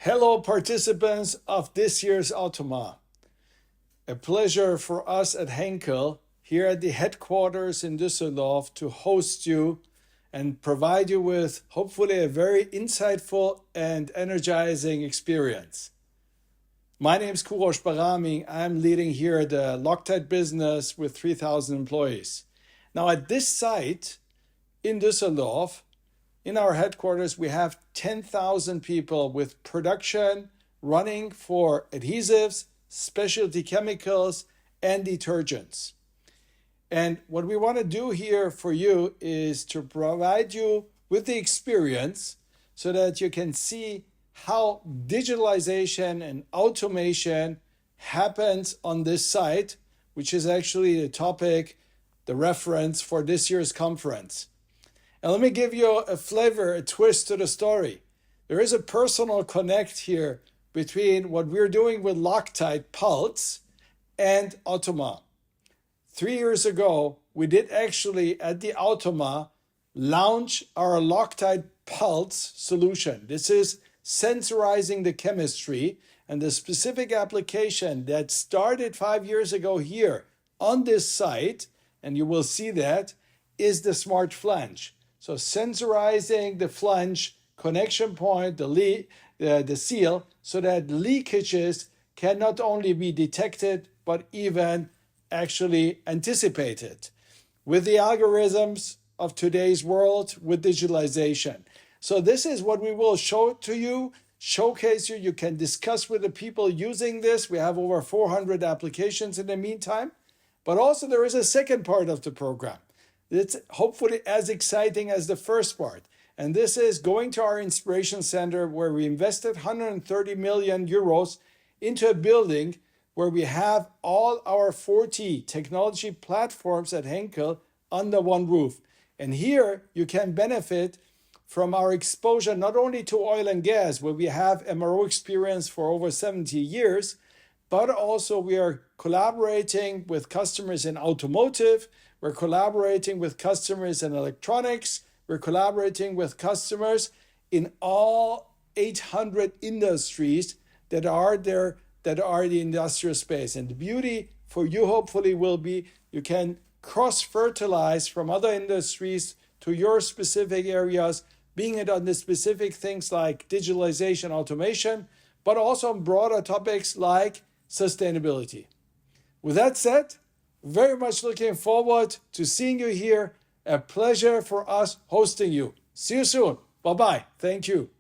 Hello, participants of this year's AUTOMA. A pleasure for us at Henkel here at the headquarters in Düsseldorf to host you and provide you with hopefully a very insightful and energizing experience. My name is Kourosh Bahrami. I'm leading here the Loctite business with 3,000 employees. Now at this site in Düsseldorf, in our headquarters, we have 10,000 people with production running for adhesives, specialty chemicals, and detergents. And what we want to do here for you is to provide you with the experience so that you can see how digitalization and automation happens on this site, which is actually the topic, the reference for this year's conference. And let me give you a flavor, a twist to the story. There is a personal connect here between what we're doing with Loctite Pulse and AUTOMA. 3 years ago, we did actually at the AUTOMA launch our Loctite Pulse solution. This is sensorizing the chemistry, and the specific application that started 5 years ago here on this site, and you will see that, is the smart flange. So sensorizing the flange connection point, the seal, so that leakages can not only be detected, but even actually anticipated with the algorithms of today's world with digitalization. So this is what we will show to you, showcase you. You can discuss with the people using this. We have over 400 applications in the meantime, but also there is a second part of the program. It's hopefully as exciting as the first part. And this is going to our inspiration center where we invested 130 million euros into a building where we have all our 40 technology platforms at Henkel under one roof. And here you can benefit from our exposure not only to oil and gas, where we have MRO experience for over 70 years, but also we are collaborating with customers in automotive. We're collaborating with customers in electronics. We're collaborating with customers in all 800 industries that are there, that are the industrial space. And the beauty for you hopefully will be you can cross-fertilize from other industries to your specific areas, being it on the specific things like digitalization, automation, but also on broader topics like sustainability. With that said, very much looking forward to seeing you here. A pleasure for us hosting you. See you soon. Bye-bye. Thank you.